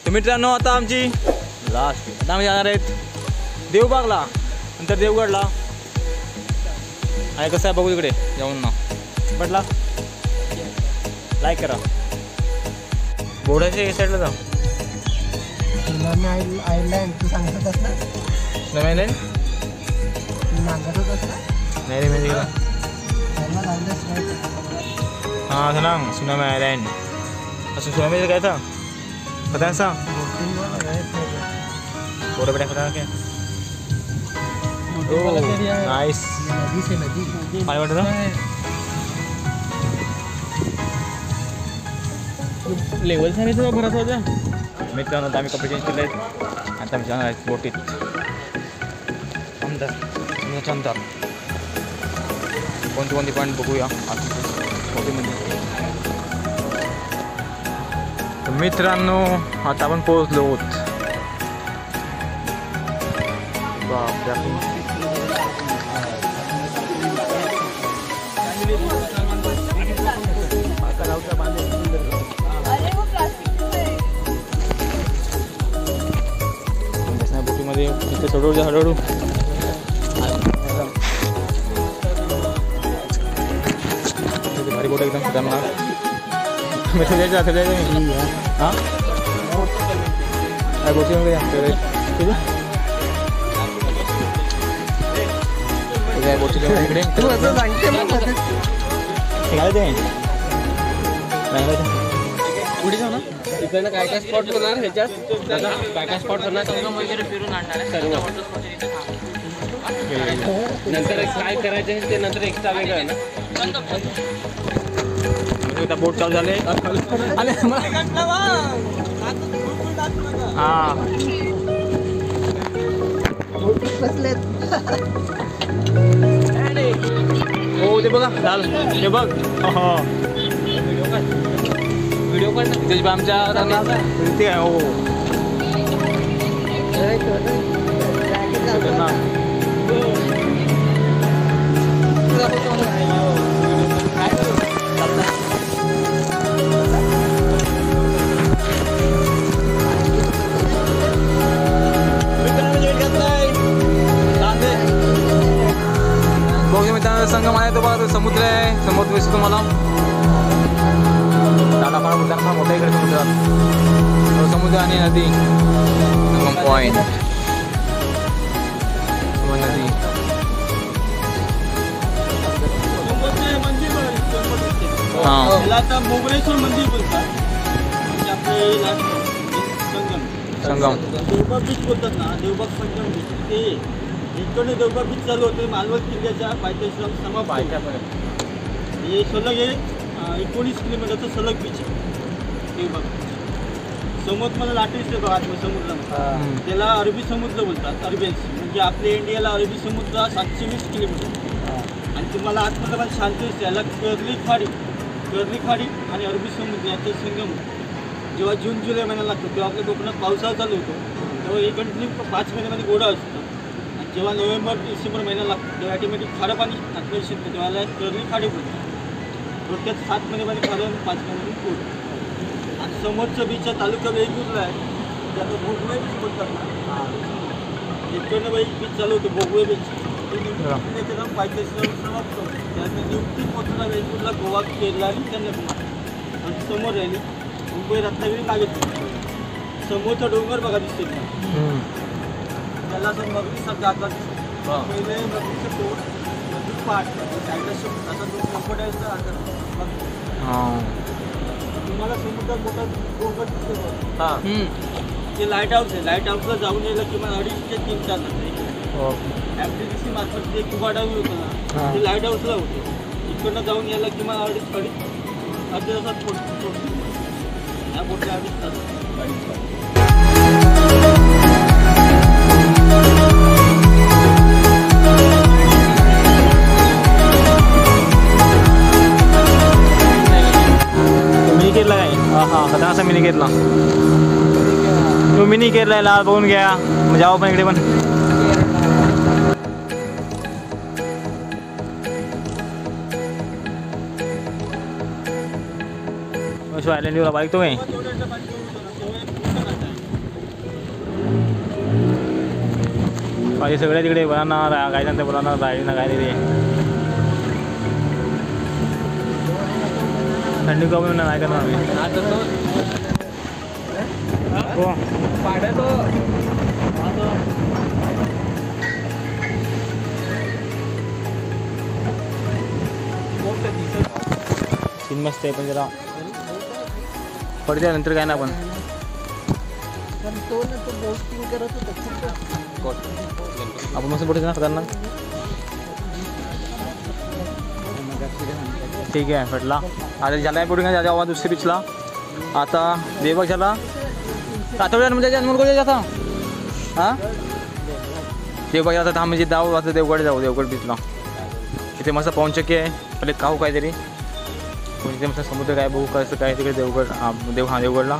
तर मित्रांनो आता आमची लास्ट आता आम्ही जाणार आहेत देवबागला, नंतर देवगडला. आणि कसं आहे बघू तिकडे जाऊन ना. म्हटला लाईक करा. बोर्डाच्या साईडला जा. आयलँड तू सांगत होतास ना? नवी आयलँड सांगत होतास ना? नाही रे माहिती का. हाँ senang Tsunami Island. असं सुनामी काय था पता है सा फोटो बड़ा पता क्या. Oh nice. नदी से नदी पानी वाटर था. लेवल झाले तुला भरत होत्या. मित्रांनो आता आम्ही कपडे चेंज केले आहेत. आता आम्ही जाणार आहेत बोटीत. अंदर अंदर कोणती कोणती पॉईंट बघूया बोटीमध्ये. मित्रांनो आता आपण पोहोचलो आहोत. बापरे बोटीमध्ये इथे सोडू द्या हळूहळू. भारी बोट एकदम खतरनाक. मित्र जायचं हां बोटीमध्ये बोटी इकडे तू असं सांगते मग पुढे जाऊ ना. इकडनं काय काय स्पॉट होणार ह्याच्यात काय काय स्पॉट होणार वगैरे फिरून आणणार सर्व. नंतर काय करायचं ते नंतर एक्स्ट्रा वेगळं ना. बोट चालू झाले. हां हो ते बघा झालं ते बघ. व्हिडिओ काढ त्याची आमच्या ते आहे. हो संगम आहे तो बघा. समुद्र आहे. समुद्र दिसतो तुम्हाला. दादापाडा उद्यान मोठा इकडे समुद्रात. समुद्र आणि नदी संगम पॉईंट नदी. हां मोगरेश्वर मंदिर बोलतात. संगम देवबाग बीच बोलतात ना. देवबाग संगम बीच ते इकडे देवबाग बीच चालू होते. मालवण किल्ल्याच्या पायथ्याशी समाप्त. हे सलग हे 19 किलोमीटरचं सलग बीच आहे देवबाग. समोर मला लाटे दिसते बघा समुद्रामध्ये. त्याला अरबी समुद्र बोलतात. अरबियन म्हणजे आपल्या इंडियाला अरबी समुद्र 720 किलोमीटर. आणि तुम्हाला आतमध्ये मला शांती दिसते. याला कर्ली खाडी आणि अरबी समुद्र याचा संगम. जेव्हा जून जुलै महिन्याला लागतो तेव्हा आपल्या कोकणात पावसाळा चालू होतो. तेव्हा हे कंटिन्यू 5 महिन्यामध्ये गोडा असतो. जेव्हा नोव्हेंबर डिसेंबर महिना लागतो तेव्हा ऑटोमॅटिक खारं पाणी आतमध्ये शिरतं. तेव्हा कर्ली खाडी बोलतो. थोडक्यात 7 महिन्यामध्ये खारं आणि 5 महिन्यामध्ये गोड. आणि समोरचं बीचचा तालुका वेगवेगळा आहे. त्याचं भोगवे बीच बोलतात ना. इकडनं बीच चालू होतं भोगवे बीच. त्याचं नाव पायथ्याशी समाप्त होतं. त्यानंतर निवती पोचला वेगवेगळा गोवा केरला आणि कन्याकुमारी. आणि समोर राहिली मुंबई रत्नागिरी लागत. समोरचा डोंगर बघा दिसते का. त्याला असं मगरीसारखं जातात. पहिले मगरीचं तोड मगरी पाठ साईडला असा तो कम्फर्टायचा आकार. तुम्हाला समुद्रात मोठा डोंगर दिसतो. हां ते लाईट हाऊस आहे. लाईट हाऊसला जाऊन यायला किमान 2.5 ते 3 तास लागतात. FDDC मार्फत जे कुबा डायव्हिंग होतं ना ते लाईट हाऊसला होते. इकडनं जाऊन यायला किमान अर्ध्या तासात पोहोचतो. या बोटला 2.5 तास. मिनी केरला काय. हां आता असा मिनी केरला. तुम्ही मिनी केरला लाल बघून घ्या. म्हणजे जाऊ पण इकडे पण. आयलंड बाईक तो माझे सगळे तिकडे बोलांना काय सांगते बोलांना राहिली काय तरी थंडी कमी नाही करणार आम्ही सीन मस्त आहे पण जरा पडते नंतर काय ना आपण आपण मस्त पडते ना करणार ठीक आहे म्हटला आता झाला आहे पुढे का आवाज दुसऱ्या पिचला आता देवबाग झाला आता म्हणजे जन्म करू आता हां देवबाग आता थांब म्हणजे जाऊ आता देवगड जाऊ देवगड पिचला इथे मस्त पाहुणचक्की आहे पहिले खाऊ काहीतरी तिथे मस्त समुद्र काय बघू कसं काय तिकडे देवगड देवगडला